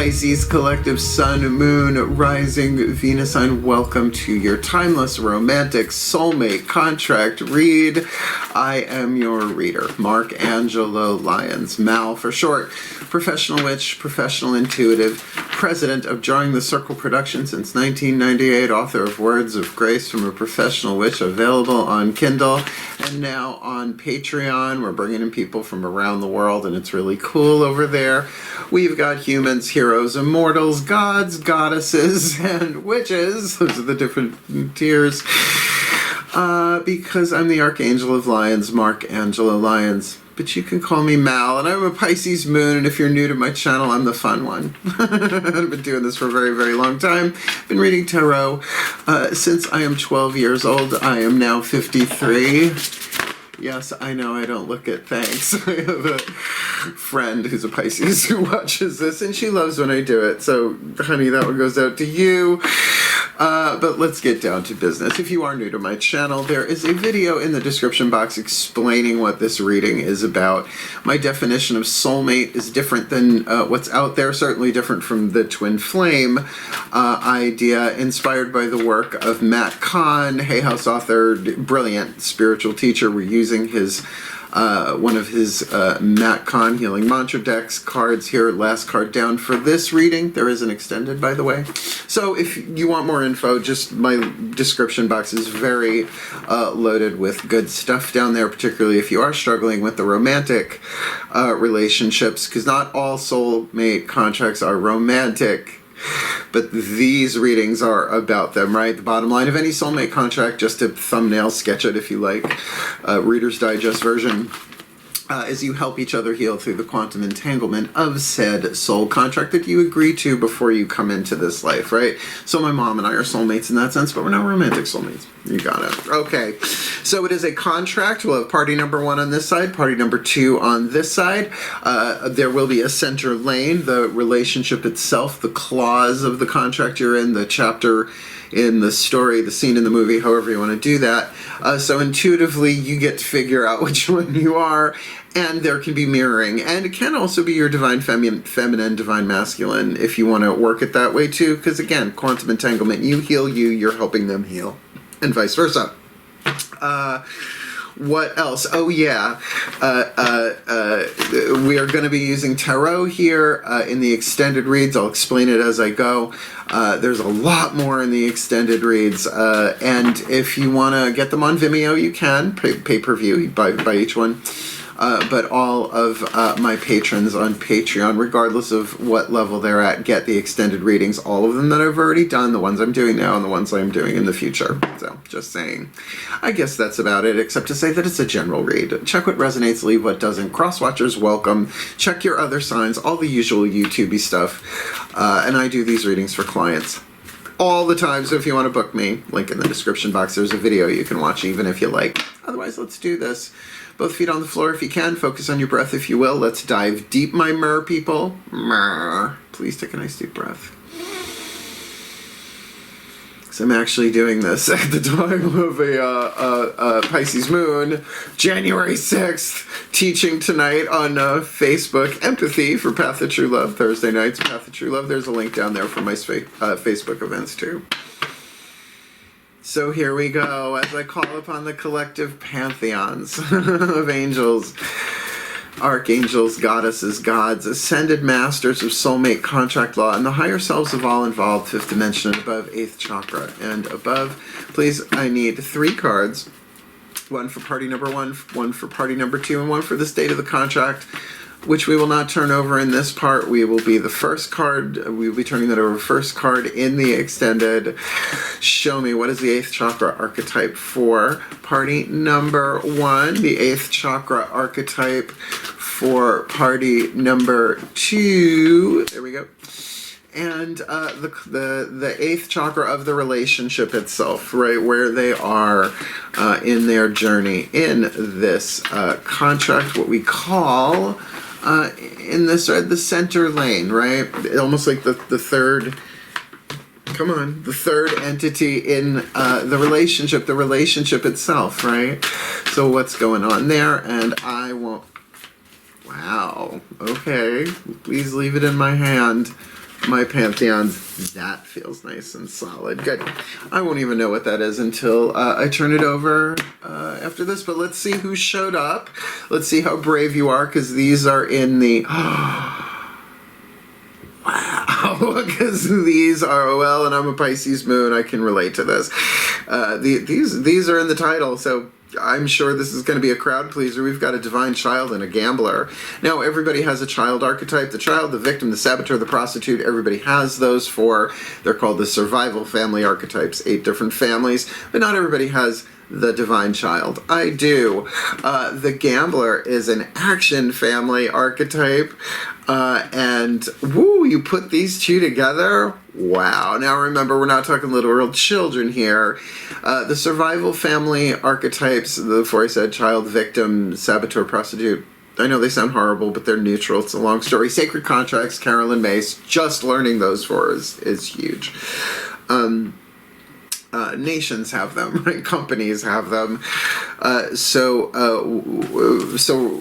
Pisces collective, Sun, Moon, Rising, Venus sign, welcome to your timeless romantic soulmate contract read. I am your reader, Mark Angelo Lyons, Mal for short, professional witch, professional intuitive, president of Drawing the Circle Production since 1998, author of Words of Grace from a Professional Witch, available on Kindle and now on Patreon. We're bringing in people from around the world and it's really cool over there. We've got humans, heroes, immortals, gods, goddesses, and witches. Those are the different tiers. Because I'm the Archangel of Lions, Mark Angelo Lyons. But you can call me Mal, and I'm a Pisces moon, and if you're new to my channel, I'm the fun one. I've been doing this for a very, very long time. Been reading tarot since I am 12 years old. I am now 53. Yes, I know I don't look it, thanks. I have a friend who's a Pisces who watches this, and she loves when I do it. So, honey, that one goes out to you. But let's get down to business. If you are new to my channel, there is a video in the description box explaining what this reading is about. My definition of soulmate is different than what's out there, certainly different from the twin flame idea, inspired by the work of Matt Kahn, Hay House author, brilliant spiritual teacher. We're using his one of his Matt Kahn Healing Mantra decks cards here, last card down for this reading. There is an extended, by the way. So if you want more info, just my description box is very loaded with good stuff down there, particularly if you are struggling with the romantic relationships, because not all soulmate contracts are romantic. But these readings are about them, right? The bottom line of any soulmate contract, just to thumbnail sketch it if you like, Reader's Digest version, is you help each other heal through the quantum entanglement of said soul contract that you agree to before you come into this life, right? So my mom and I are soulmates in that sense, but we're not romantic soulmates. You got it. Okay. So it is a contract. We'll have party number 1 on this side, party number 2 on this side. There will be a center lane, the relationship itself, the clause of the contract you're in, the chapter in the story, the scene in the movie, however you want to do that. So intuitively, you get to figure out which one you are, and there can be mirroring. And it can also be your divine feminine, divine masculine, if you want to work it that way too, because again, quantum entanglement, you heal you, you're helping them heal, and vice versa. What else? Oh yeah, we are going to be using tarot here in the extended reads. I'll explain it as I go. There's a lot more in the extended reads, and if you want to get them on Vimeo, you can pay-per-view by each one. But all of my patrons on Patreon, regardless of what level they're at, get the extended readings, all of them that I've already done, the ones I'm doing now and the ones I'm doing in the future. So, just saying. I guess that's about it, except to say that it's a general read. Check what resonates, leave what doesn't. Cross-watchers, welcome. Check your other signs, all the usual YouTube-y stuff. And I do these readings for clients all the time, so if you want to book me, link in the description box, there's a video you can watch even if you like. Otherwise, let's do this. Both feet on the floor if you can. Focus on your breath if you will. Let's dive deep, my mer people. Mer. Please take a nice deep breath. So I'm actually doing this at the time of a Pisces moon, January 6th, teaching tonight on Facebook, Empathy for Path of True Love, Thursday nights, Path of True Love. There's a link down there for my Facebook events too. So here we go, as I call upon the collective pantheons of angels, archangels, goddesses, gods, ascended masters of soulmate contract law, and the higher selves of all involved, 5th dimension and above, 8th chakra and above. Please, I need 3 cards, 1 for party number 1, 1 for party number 2, and 1 for the state of the contract, which we will not turn over in this part. We will be the first card. We will be turning that over first card in the extended. Show me, what is the 8th chakra archetype for party number 1? The 8th chakra archetype for party number 2. There we go. And the 8th chakra of the relationship itself, right, where they are in their journey in this contract, what we call in this the center lane, right? Almost like the third, come on, the third entity in the relationship itself, right? So what's going on there? And I won't, wow, okay, please leave it in my hand. my pantheons. That feels nice and solid. Good. I won't even know what that is until I turn it over after this, but let's see who showed up. Let's see how brave you are, because these are in the... Wow, because these are, well, and I'm a Pisces moon, I can relate to this. These are in the title, so I'm sure this is going to be a crowd pleaser. We've got a divine child and a gambler. Now, everybody has a child archetype. The child, the victim, the saboteur, the prostitute, everybody has those four. They're called the survival family archetypes, 8 different families, but not everybody has the divine child. I do. The gambler is an action family archetype. And woo, you put these two together. Wow. Now remember, we're not talking literal children here. The survival family archetypes, before I said child, victim, saboteur, prostitute, I know they sound horrible, but they're neutral. It's a long story. Sacred contracts, Carolyn Mace, just learning those four is huge. Nations have them, right? Companies have them. So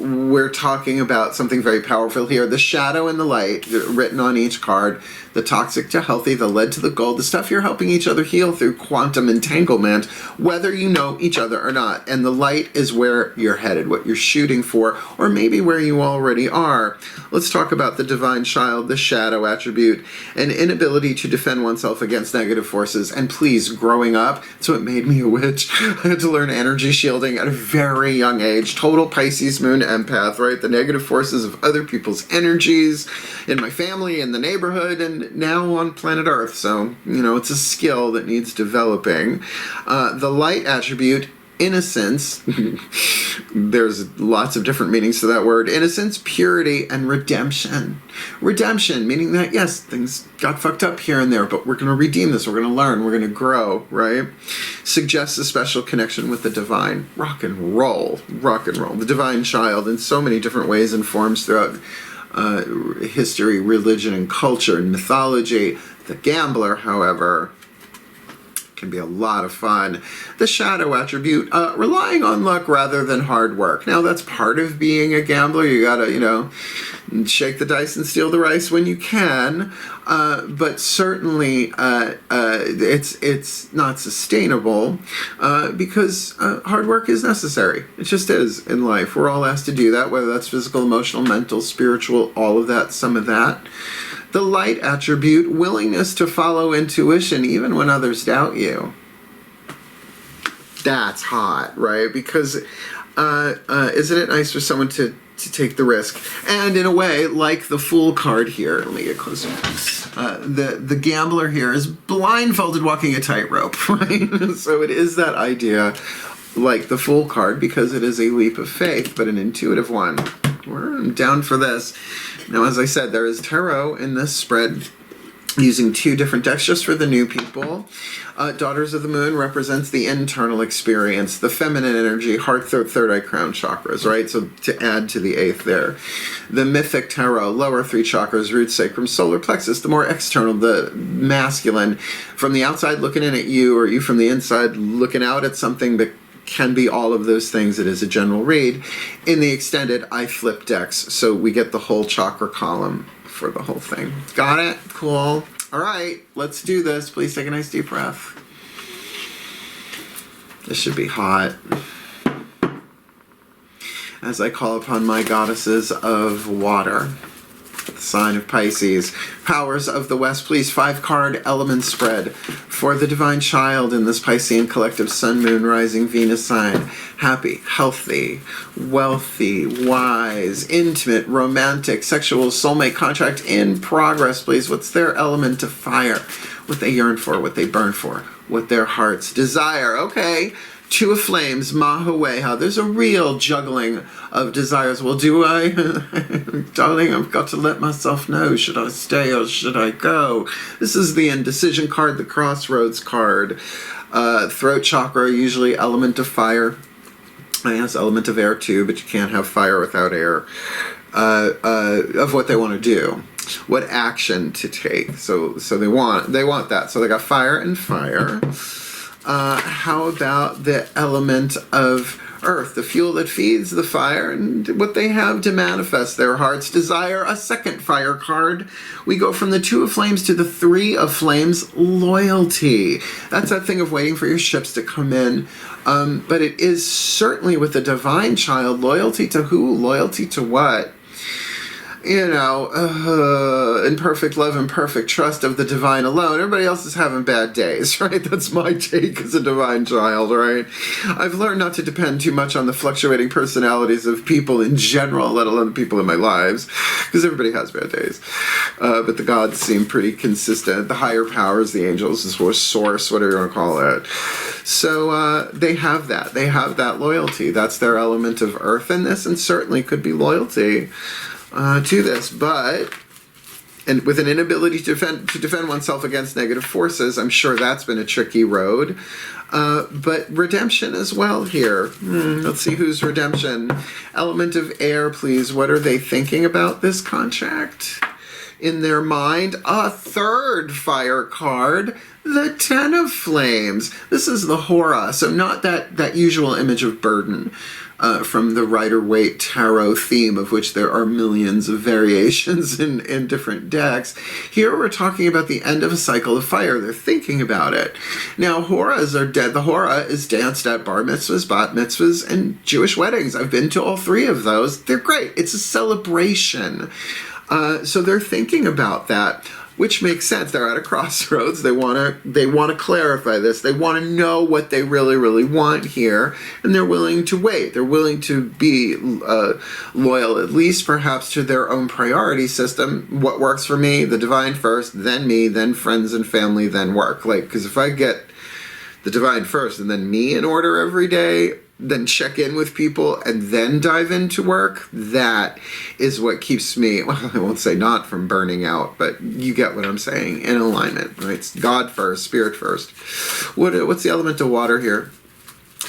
we're talking about something very powerful here. The shadow and the light, written on each card. The toxic to healthy, the lead to the gold, the stuff you're helping each other heal through quantum entanglement, whether you know each other or not. And the light is where you're headed, what you're shooting for, or maybe where you already are. Let's talk about the divine child, the shadow attribute, an inability to defend oneself against negative forces. And please, growing up, that's what made me a witch. I had to learn energy shielding at a very young age. Total Pisces moon empath, right? The negative forces of other people's energies in my family, in the neighborhood, and now on planet Earth. So, you know, it's a skill that needs developing. The light attribute, innocence. There's lots of different meanings to that word. Innocence, purity, and redemption. Redemption, meaning that, yes, things got fucked up here and there, but we're going to redeem this. We're going to learn. We're going to grow, right? Suggests a special connection with the divine. Rock and roll. Rock and roll. The divine child in so many different ways and forms throughout history, religion, and culture, and mythology. The gambler, however, can be a lot of fun. The shadow attribute, relying on luck rather than hard work. Now, that's part of being a gambler. You gotta, you know, shake the dice and steal the rice when you can, but certainly it's not sustainable because hard work is necessary. It just is in life. We're all asked to do that, whether that's physical, emotional, mental, spiritual, all of that, some of that. The light attribute, willingness to follow intuition even when others doubt you. That's hot, right? Because isn't it nice for someone to take the risk? And in a way, like the Fool card here, let me get closer. The gambler here is blindfolded walking a tightrope, right? So it is that idea, like the Fool card, because it is a leap of faith, but an intuitive one. We're down for this. Now, as I said, there is tarot in this spread using 2 different decks just for the new people. Daughters of the Moon represents the internal experience, the feminine energy, heart, throat, third eye, crown chakras, right? So to add to the 8th there. The Mythic Tarot, lower 3 chakras, root, sacrum, solar plexus, the more external, the masculine. From the outside looking in at you, or you from the inside looking out at something, but can be all of those things. It is a general read. In the extended, I flip decks, so we get the whole chakra column for the whole thing. Got it? Cool. All right, let's do this. Please take a nice deep breath. This should be hot. As I call upon my goddesses of water, the sign of Pisces, powers of the West, please, 5-card element spread for the divine child in this Piscean collective sun, moon, rising, Venus sign. Happy, healthy, wealthy, wise, intimate, romantic, sexual, soulmate, contract in progress, please. What's their element of fire? What they yearn for, what they burn for, what their hearts desire. Okay. 2 of Flames, Mahaweha. There's a real juggling of desires. Well, do I? Darling, I've got to let myself know. Should I stay or should I go? This is the indecision card, the crossroads card. Throat chakra, usually element of fire. It has element of air too, but you can't have fire without air. Of what they want to do. What action to take. So they want that. So they got fire and fire. How about the element of earth, the fuel that feeds the fire, and what they have to manifest their heart's desire. A second fire card. We go from the Two of Flames to the Three of Flames, loyalty. That's that thing of waiting for your ships to come in. But it is certainly with the divine child, loyalty to who? Loyalty to what? You know, in perfect love and perfect trust of the divine alone. Everybody else is having bad days, right? That's my take as a divine child, right? I've learned not to depend too much on the fluctuating personalities of people in general, let alone the people in my lives, because everybody has bad days. But the gods seem pretty consistent. The higher powers, the angels, the source, whatever you want to call it. So they have that. They have that loyalty. That's their element of earth in this, and certainly could be loyalty to this, but and with an inability to defend oneself against negative forces, I'm sure that's been a tricky road. But redemption as well here. Let's see who's redemption. Element of air, please. What are they thinking about this contract? In their mind, a third fire card, the Ten of Flames. This is the Hora, so not that usual image of burden. From the Rider-Waite Tarot theme, of which there are millions of variations in different decks. Here we're talking about the end of a cycle of fire. They're thinking about it. Now, Horas are dead. The Hora is danced at bar mitzvahs, bat mitzvahs, and Jewish weddings. I've been to all three of those. They're great. It's a celebration. So they're thinking about that. Which makes sense. They're at a crossroads. They want to clarify this. They want to know what they really, really want here, and they're willing to wait. They're willing to be loyal, at least perhaps to their own priority system. What works for me? The divine first, then me, then friends and family, then work. Like, because if I get the divine first and then me in order every day, then check in with people, and then dive into work, that is what keeps me, well, I won't say not from burning out, but you get what I'm saying, in alignment, right? It's God first, spirit first. What's the element of water here?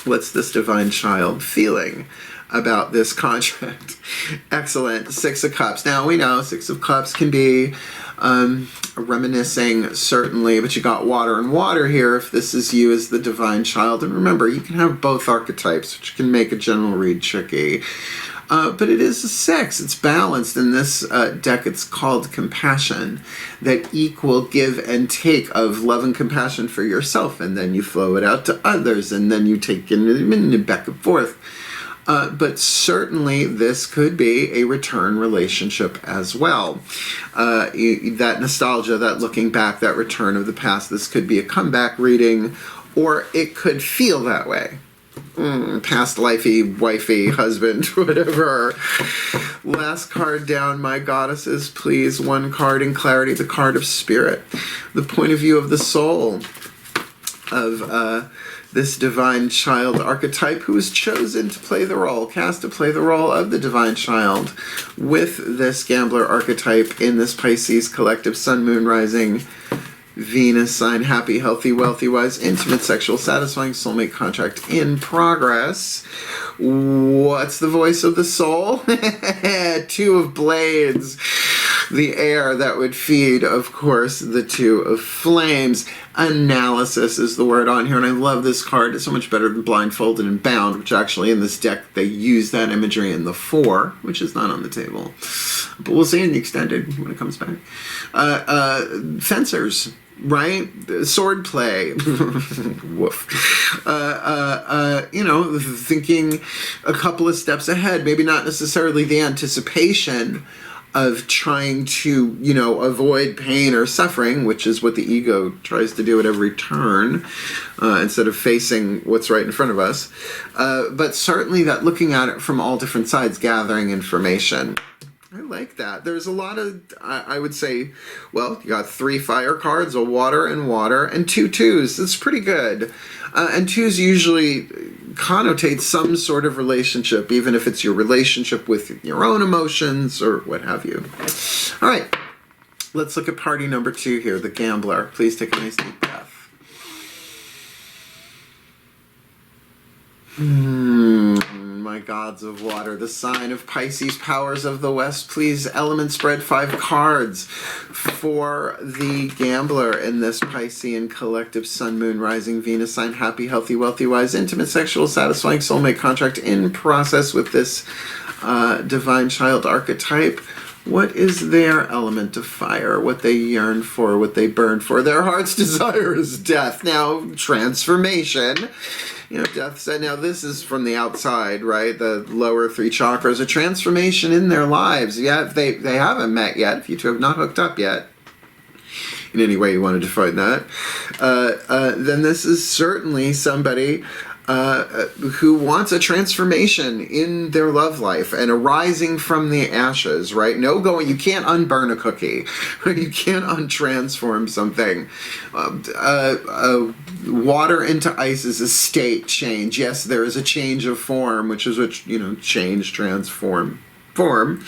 What's this divine child feeling about this contract? Excellent. Six of Cups. Now, we know Six of Cups can be reminiscing, certainly, but you got water and water here if this is you as the divine child. And remember, you can have both archetypes, which can make a general read tricky. But it is a six. It's balanced. In this deck, it's called compassion. That equal give and take of love and compassion for yourself, and then you flow it out to others, and then you take it back and forth. But certainly this could be a return relationship as well. That nostalgia, that looking back, that return of the past, this could be a comeback reading, or it could feel that way. Past lifey, wifey, husband, whatever. Last card down, my goddesses, please. One card in clarity, the card of spirit. The point of view of the soul of this divine child archetype who is chosen to play the role, cast to play the role of the divine child with this gambler archetype in this Pisces collective sun, moon, rising, Venus sign, happy, healthy, wealthy, wise, intimate, sexual, satisfying, soulmate contract in progress. What's the voice of the soul? Two of Blades. The air that would feed, of course, the Two of Flames. Analysis is the word on here, and I love this card. It's so much better than Blindfolded and Bound, which actually in this deck they use that imagery in the 4, which is not on the table. But we'll see in the extended when it comes back. Fencers. Right? Sword play. Woof. Thinking a couple of steps ahead. Maybe not necessarily the anticipation of trying to, avoid pain or suffering, which is what the ego tries to do at every turn, instead of facing what's right in front of us. But certainly that looking at it from all different sides, gathering information. I like that. There's a lot of, I would say, well, you got 3 fire cards, a water, and 2 twos. That's pretty good. And twos usually connotate some sort of relationship, even if it's your relationship with your own emotions or what have you. All right, let's look at party number 2 here, the gambler. Please take a nice deep breath. My my gods of water. The sign of Pisces, powers of the West. Please, element spread 5 cards for the gambler in this Piscean collective Sun, Moon, Rising, Venus sign. Happy, healthy, wealthy, wise, intimate, sexual, satisfying soulmate contract in process with this divine child archetype. What is their element of fire? What they yearn for, what they burn for? Their heart's desire is death. Now, transformation. You know, death said, now this is from the outside, right? The lower 3 chakras, a transformation in their lives. Yeah, if they haven't met yet, if you two have not hooked up yet, in any way you want to define that, then this is certainly somebody who wants a transformation in their love life and a rising from the ashes, right? No going, you can't unburn a cookie, right? You can't untransform something. Water into ice is a state change. Yes, there is a change of form, which is what, you know, change, transform, form.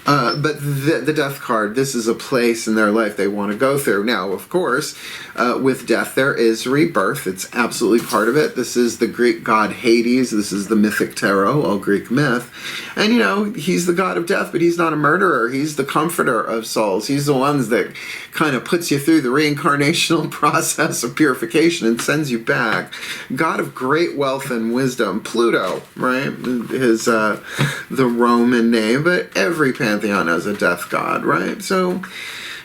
But the death card, this is a place in their life they want to go through. Now, of course, with death, there is rebirth. It's absolutely part of it. This is the Greek god Hades. This is the mythic tarot, all Greek myth. And, you know, he's the god of death, but he's not a murderer. He's the comforter of souls. He's the one that kind of puts you through the reincarnational process of purification and sends you back. God of great wealth and wisdom. Pluto, right? Is the Roman name, but every pantheon has a death god, right? So,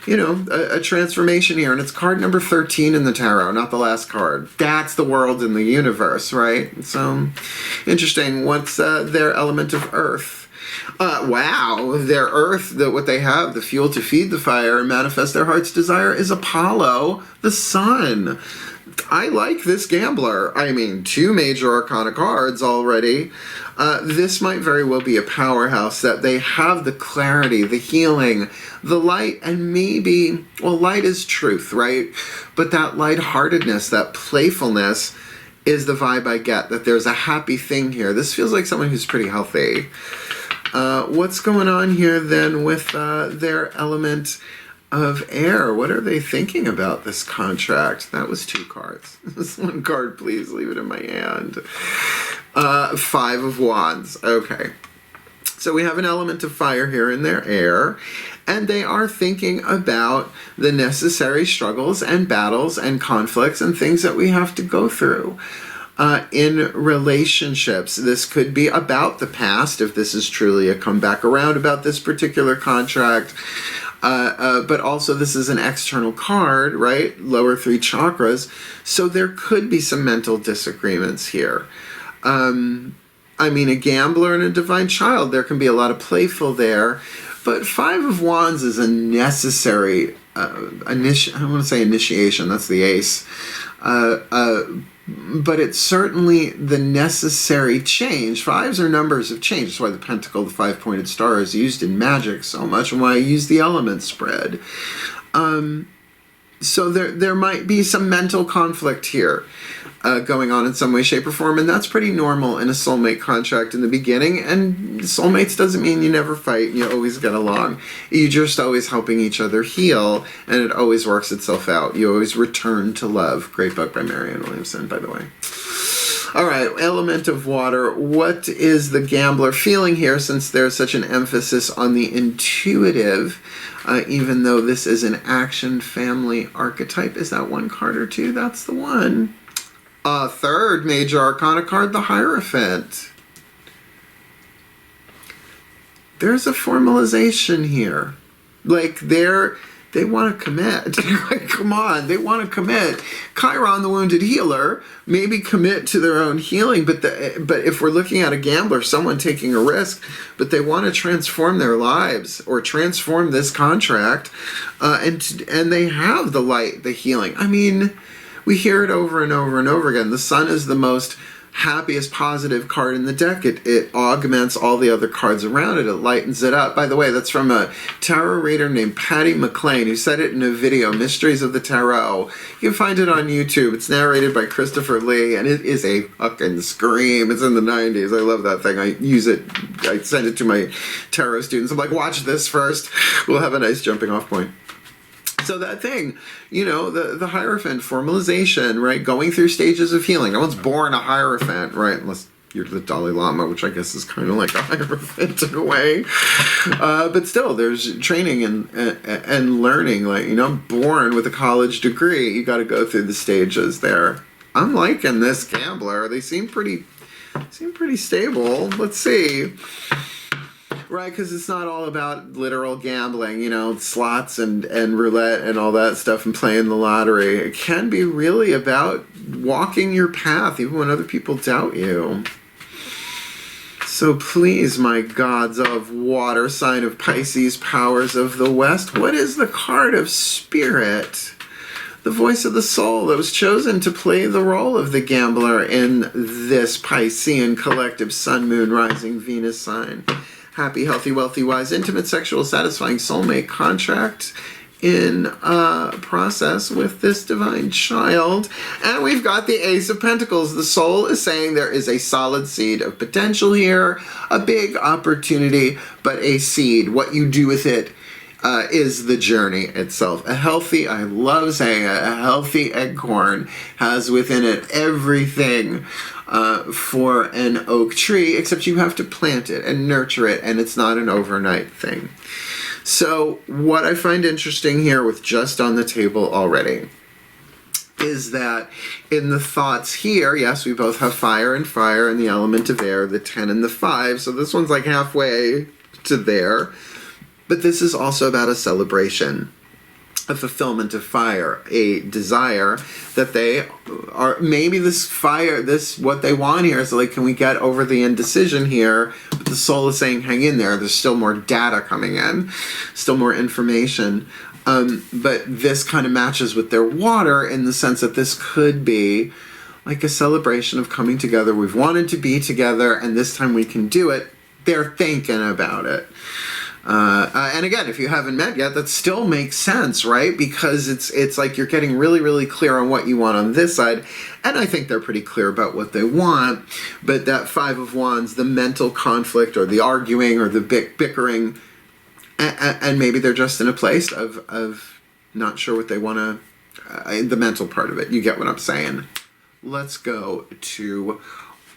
you know, a transformation here, and it's card number 13 in the tarot, not the last card. That's the world in the universe, right? So, interesting. What's their element of earth? Wow, their earth, what they have, the fuel to feed the fire and manifest their heart's desire is Apollo, the sun. I like this gambler. I mean, 2 major arcana cards already. This might very well be a powerhouse, that they have the clarity, the healing, the light, and maybe, well, light is truth, right? But that lightheartedness, that playfulness is the vibe I get, that there's a happy thing here. This feels like someone who's pretty healthy. What's going on here then with their element of air? What are they thinking about this contract? That was 2 cards. This 1 card, please leave it in my hand. 5 of Wands. Okay. So we have an element of fire here in their air, and they are thinking about the necessary struggles and battles and conflicts and things that we have to go through in relationships. This could be about the past, if this is truly a comeback around about this particular contract. But also this is an external card, right? Lower 3 chakras. So there could be some mental disagreements here. I mean, a gambler and a divine child, there can be a lot of playful there. But 5 of Wands is a necessary, I don't want to say initiation, that's the ace. But it's certainly the necessary change. 5s are numbers of change. That's why the pentacle, the 5-pointed star, is used in magic so much, and why I use the element spread. So there might be some mental conflict here going on in some way, shape, or form, and that's pretty normal in a soulmate contract in the beginning. And soulmates doesn't mean you never fight and you always get along. You're just always helping each other heal, and it always works itself out. You always return to love. Great book by Marianne Williamson, by the way. All right, element of water. What is the gambler feeling here, since there's such an emphasis on the intuitive, even though this is an action family archetype? Is that 1 card or 2? That's the one. 3rd major arcana card, the Hierophant. There's a formalization here. Like, they want to commit. Come on, they want to commit. Chiron, the wounded healer, maybe commit to their own healing, but if we're looking at a gambler, someone taking a risk, but they want to transform their lives or transform this contract, and they have the light, the healing. I mean, we hear it over and over and over again. The sun is the most happiest, positive card in the deck. It augments all the other cards around it. It lightens it up. By the way, that's from a tarot reader named Patty McLean, who said it in a video, Mysteries of the Tarot. You can find it on YouTube. It's narrated by Christopher Lee, and it is a fucking scream. It's in the 90s. I love that thing. I use it. I send it to my tarot students. I'm like, watch this first. We'll have a nice jumping off point. So that thing, you know, the Hierophant, formalization, right? Going through stages of healing. No one's born a Hierophant, right? Unless you're the Dalai Lama, which I guess is kind of like a Hierophant in a way. But still, there's training and learning. Like, I'm born with a college degree. You got to go through the stages there. I'm liking this gambler. They seem pretty stable. Let's see. Right, because it's not all about literal gambling, slots and roulette and all that stuff and playing the lottery. It can be really about walking your path even when other people doubt you. So please, my gods of water, sign of Pisces, powers of the West, what is the card of Spirit? The voice of the soul that was chosen to play the role of the gambler in this Piscean collective Sun, Moon, Rising, Venus sign. Happy, healthy, wealthy, wise, intimate, sexual, satisfying soulmate contract in process with this divine child. And we've got the Ace of Pentacles. The soul is saying there is a solid seed of potential here, a big opportunity, but a seed. What you do with it is the journey itself. I love saying a healthy acorn has within it everything for an oak tree, except you have to plant it and nurture it, and it's not an overnight thing. So what I find interesting here with just on the table already is that in the thoughts here, yes, we both have fire and the element of air, the 10 and the 5, so this one's like halfway to there. But this is also about a celebration, a fulfillment of fire, a desire that they are, maybe this fire, what they want here is like, can we get over the indecision here? But the soul is saying, hang in there. There's still more data coming in, still more information. But this kind of matches with their water in the sense that this could be like a celebration of coming together. We've wanted to be together, and this time we can do it. They're thinking about it. And again, if you haven't met yet, that still makes sense, right? Because it's like you're getting really, really clear on what you want on this side. And I think they're pretty clear about what they want. But that 5 of Wands, the mental conflict or the arguing or the bickering, and maybe they're just in a place of not sure what they want to, the mental part of it. You get what I'm saying? Let's go to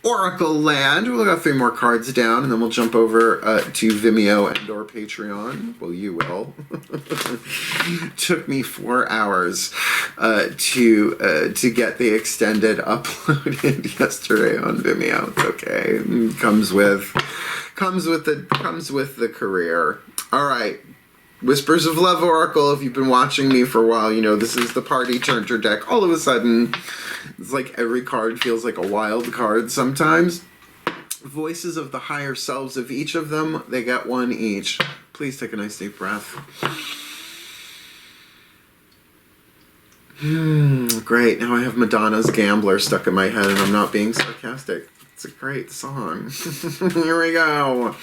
Oracle Land. We'll got 3 more cards down, and then we'll jump over to Vimeo and or Patreon. Well, you will. Took me 4 hours to get the extended uploaded yesterday on Vimeo. It's okay. Comes with the career. All right. Whispers of Love Oracle. If you've been watching me for a while, you know this is the party turner deck. All of a sudden, it's like every card feels like a wild card sometimes. Voices of the higher selves of each of them, they get 1 each. Please take a nice deep breath. Great. Now I have Madonna's Gambler stuck in my head, and I'm not being sarcastic. It's a great song. Here we go.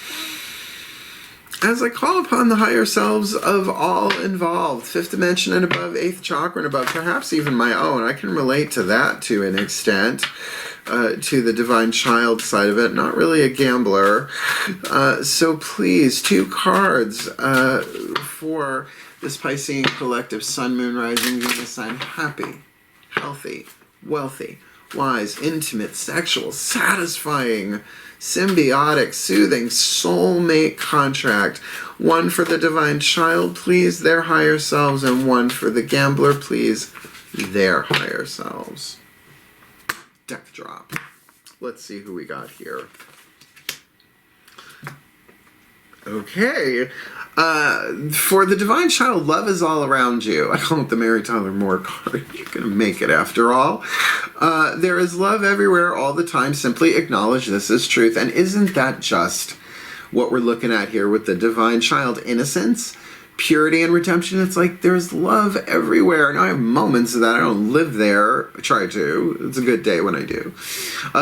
As I call upon the higher selves of all involved, 5th dimension and above, 8th chakra and above, perhaps even my own. I can relate to that to an extent, to the divine child side of it. Not really a gambler. So please, 2 cards for this Piscean collective, Sun, Moon, Rising, Venus sign. Happy, healthy, wealthy, wise, intimate, sexual, satisfying, symbiotic, soothing, soulmate contract. 1 for the divine child, please, their higher selves, and 1 for the gambler, please, their higher selves. Deck drop. Let's see who we got here. Okay. For the divine child, love is all around you. I call it the Mary Tyler Moore card. You're going to make it after all. There is love everywhere all the time. Simply acknowledge this as truth. And isn't that just what we're looking at here with the divine child? Innocence, purity, and redemption. It's like there's love everywhere. And I have moments of that. I don't live there. I try to. It's a good day when I do.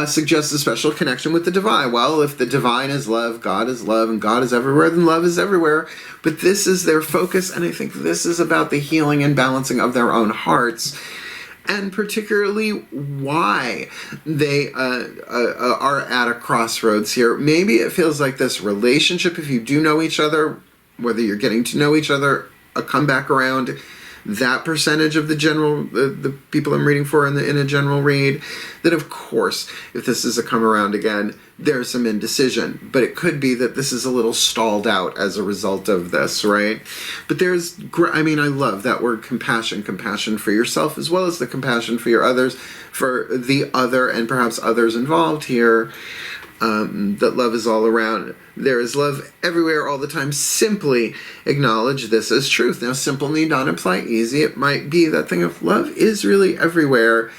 Suggests a special connection with the divine. Well, if the divine is love, and God is everywhere, then love is everywhere. But this is their focus, and I think this is about the healing and balancing of their own hearts, and particularly why they are at a crossroads here. Maybe it feels like this relationship, if you do know each other, whether you're getting to know each other, a comeback around, that percentage of the general, the people I'm reading for in a general read, then of course, if this is a come around again, there's some indecision. But it could be that this is a little stalled out as a result of this, right? But there's, I mean, I love that word compassion for yourself as well as the compassion for your others, for the other and perhaps others involved here. That love is all around. There is love everywhere all the time. Simply acknowledge this as truth. Now, simple need not imply easy. It might be that thing of love is really everywhere,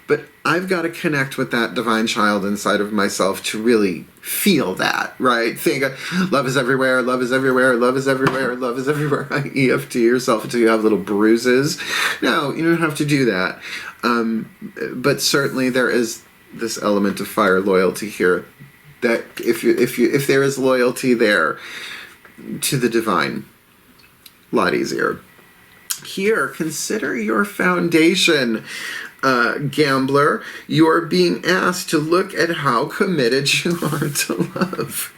but I've got to connect with that divine child inside of myself to really feel that, right? Think love is everywhere, love is everywhere, love is everywhere, love is everywhere. EFT yourself until you have little bruises. No, you don't have to do that. But certainly there is this element of fire loyalty here. That if there is loyalty there to the divine, a lot easier. Here, consider your foundation, gambler. You are being asked to look at how committed you are to love.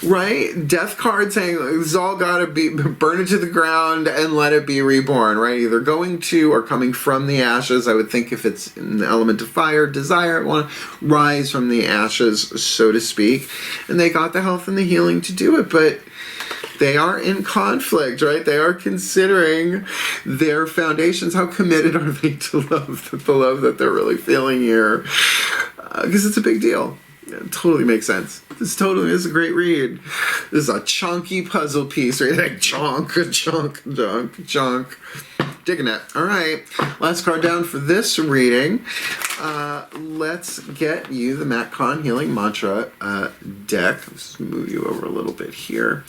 Right? Death card saying it's all got to be burn it to the ground and let it be reborn, right? Either going to or coming from the ashes. I would think if it's in the element of fire, desire, want to rise from the ashes, so to speak. And they got the health and the healing to do it, but they are in conflict, right? They are considering their foundations. How committed are they to love, the love that they're really feeling here? Because it's a big deal. It totally makes sense. This totally is a great read. This is a chunky puzzle piece, right? Like chunk. Digging it. All right. Last card down for this reading. Let's get you the Matt Kahn Healing Mantra deck. Let's move you over a little bit here.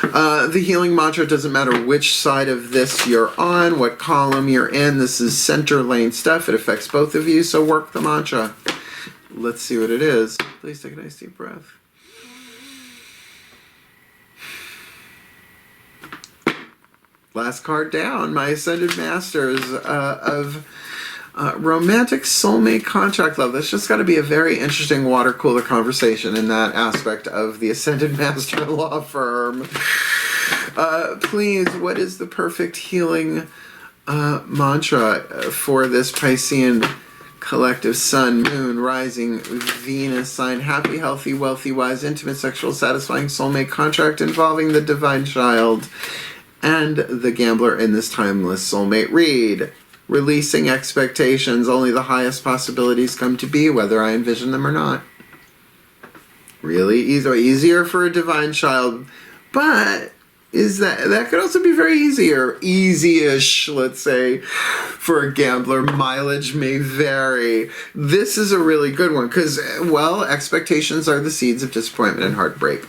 The healing mantra, doesn't matter which side of this you're on, what column you're in. This is center lane stuff. It affects both of you, so work the mantra. Let's see what it is. Please take a nice deep breath. Last card down, my Ascended Masters of Romantic Soulmate Contract Love. That's just got to be a very interesting water cooler conversation in that aspect of the Ascended Master Law Firm. Please, what is the perfect healing mantra for this Piscean collective sun, moon, rising, Venus sign, happy, healthy, wealthy, wise, intimate, sexual, satisfying soulmate contract involving the divine child and the gambler in this timeless soulmate read. Releasing expectations, only the highest possibilities come to be, whether I envision them or not. Really easier for a divine child, but is that could also be very easy-ish, let's say, for a gambler. Mileage may vary. This is a really good one because, well, expectations are the seeds of disappointment and heartbreak.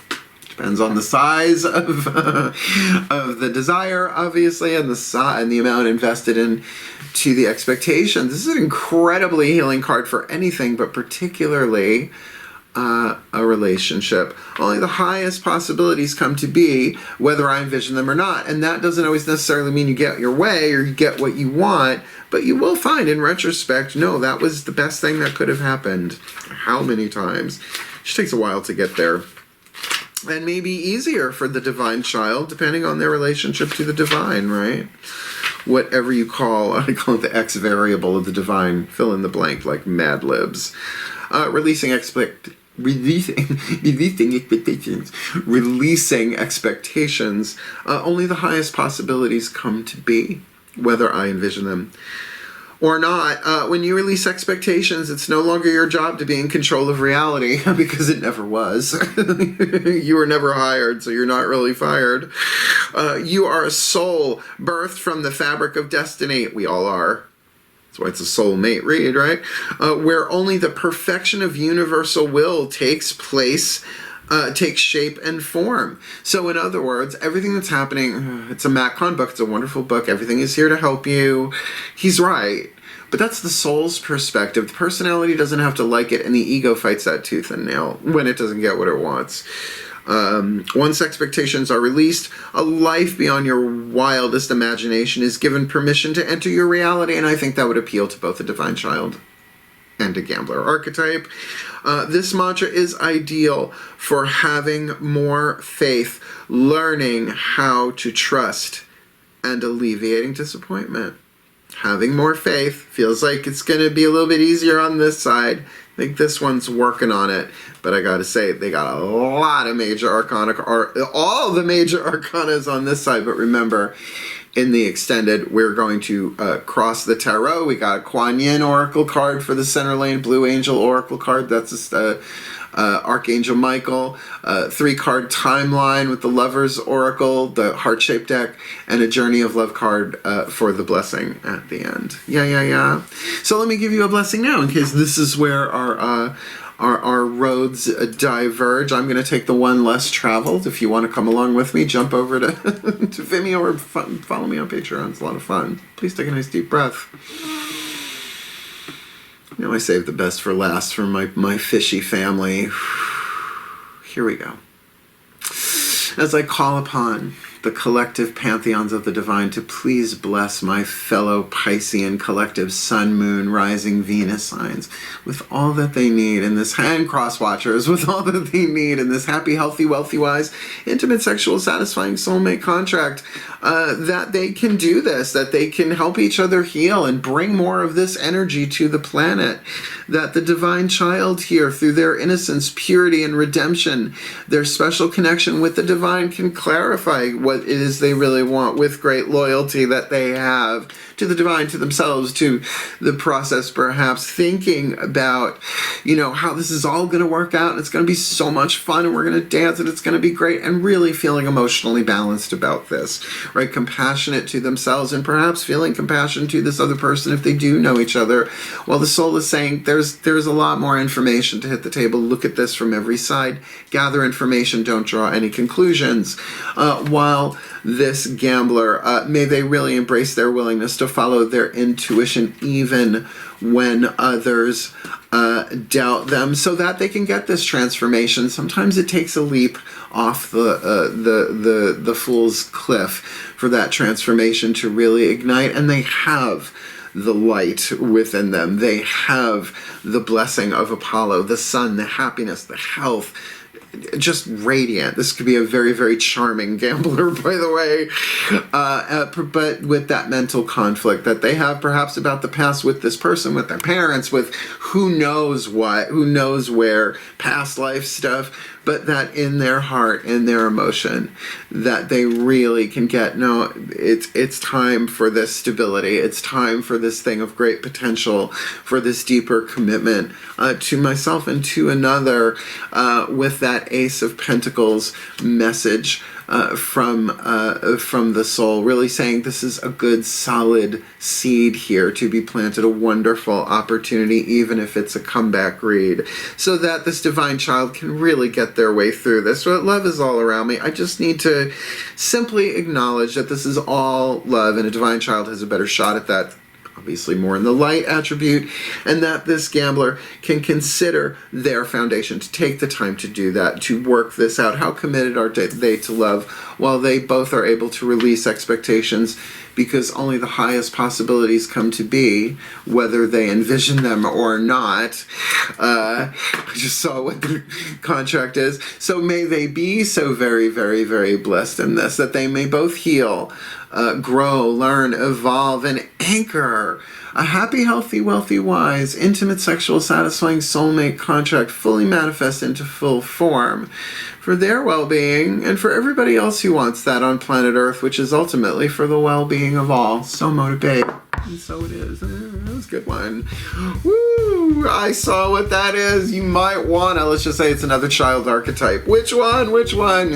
Depends on the size of the desire, obviously, and the amount invested into the expectations. This is an incredibly healing card for anything, but particularly a relationship. Only the highest possibilities come to be, whether I envision them or not. And that doesn't always necessarily mean you get your way or you get what you want, but you will find in retrospect, no, that was the best thing that could have happened. How many times? It just takes a while to get there. And maybe easier for the divine child, depending on their relationship to the divine, right? Whatever you call, I call it the X variable of the divine, fill in the blank, like Mad Libs. Releasing expectations. Only the highest possibilities come to be, whether I envision them or not. When you release expectations, it's no longer your job to be in control of reality, because it never was. You were never hired, so you're not really fired. You are a soul birthed from the fabric of destiny. We all are. That's why it's a soulmate read, right? Where only the perfection of universal will takes place, takes shape and form. So in other words, everything that's happening, it's a Matt Kahn book, it's a wonderful book, everything is here to help you. He's right. But that's the soul's perspective. The personality doesn't have to like it, and the ego fights that tooth and nail when it doesn't get what it wants. Once expectations are released, a life beyond your wildest imagination is given permission to enter your reality, and I think that would appeal to both a divine child and a gambler archetype. This mantra is ideal for having more faith, learning how to trust and alleviating disappointment. Having more faith. Feels like it's going to be a little bit easier on this side. I think this one's working on it. But I got to say, they got a lot of major arcana, or all the major arcanas on this side. But remember, in the extended, we're going to cross the tarot. We got a Kuan Yin Oracle card for the center lane, Blue Angel Oracle card. That's Archangel Michael, 3-card timeline with the Lover's Oracle, the heart-shaped deck, and a Journey of Love card for the blessing at the end. Yeah. So let me give you a blessing now, in case this is where our roads diverge. I'm going to take the one less traveled. If you want to come along with me, jump over to, to Vimeo or follow me on Patreon. It's a lot of fun. Please take a nice deep breath. You know, I saved the best for last for my fishy family. Here we go. As I call upon the collective pantheons of the divine to please bless my fellow Piscean collective Sun, Moon, Rising, Venus signs with all that they need in this, and cross watchers with all that they need in this happy, healthy, wealthy, wise, intimate, sexual, satisfying soulmate contract, that they can do this, that they can help each other heal and bring more of this energy to the planet, that the divine child here, through their innocence, purity, and redemption, their special connection with the divine, can clarify what it is they really want with great loyalty that they have to the divine, to themselves, to the process, perhaps thinking about, you know, how this is all going to work out, and it's going to be so much fun, and we're going to dance, and it's going to be great, and really feeling emotionally balanced about this, right? Compassionate to themselves, and perhaps feeling compassion to this other person if they do know each other. While the soul is saying there's a lot more information to hit the table. Look at this from every side. Gather information. Don't draw any conclusions. While this gambler, may they really embrace their willingness to follow their intuition even when others doubt them, so that they can get this transformation. Sometimes it takes a leap off the fool's cliff for that transformation to really ignite, and they have the light within them. They have the blessing of Apollo, the sun, the happiness, the health, just radiant. This could be a very, very charming gambler, by the way, but with that mental conflict that they have perhaps about the past with this person, with their parents, with who knows what, who knows where, past life stuff, but that in their heart, in their emotion, that they really can get, no, it's time for this stability. It's time for this thing of great potential, for this deeper commitment to myself and to another, with that Ace of Pentacles message from the soul, really saying this is a good solid seed here to be planted, a wonderful opportunity, even if it's a comeback read, so that this divine child can really get their way through this. So love is all around me. I just need to simply acknowledge that this is all love, and a divine child has a better shot at that, obviously more in the light attribute, and that this gambler can consider their foundation, to take the time to do that, to work this out. How committed are they to love, while they both are able to release expectations, because only the highest possibilities come to be, whether they envision them or not. I just saw what the contract is. So may they be so very, very, very blessed in this, that they may both heal, grow, learn, evolve, and anchor a happy, healthy, wealthy, wise, intimate, sexual, satisfying soulmate contract fully manifest into full form for their well-being and for everybody else who wants that on planet Earth, which is ultimately for the well-being of all. So motivate. And so it is. That was a good one. Woo! I saw what that is. You might wanna, let's just say it's another child archetype. Which one? Which one?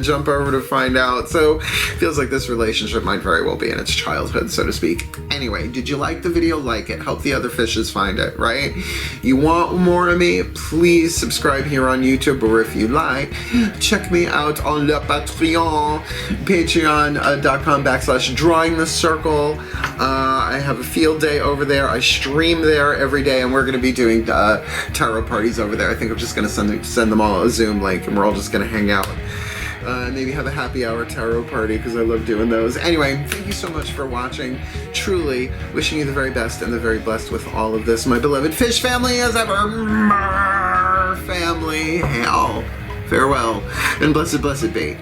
Jump over to find out. So feels like this relationship might very well be in its childhood, so to speak. Anyway, did you like the video? Like it. Help the other fishes find it, right? You want more of me? Please subscribe here on YouTube, or if you like, check me out on Le Patreon, patreon.com/drawing the circle. I have a field day over there. I stream there every day, and we're going to be doing tarot parties over there. I think I'm just going to send them all a Zoom link, and we're all just going to hang out. Maybe have a happy hour tarot party, because I love doing those. Anyway, thank you so much for watching. Truly wishing you the very best and the very blessed with all of this, my beloved fish family, as ever. Family, hell. Farewell, and blessed, blessed be.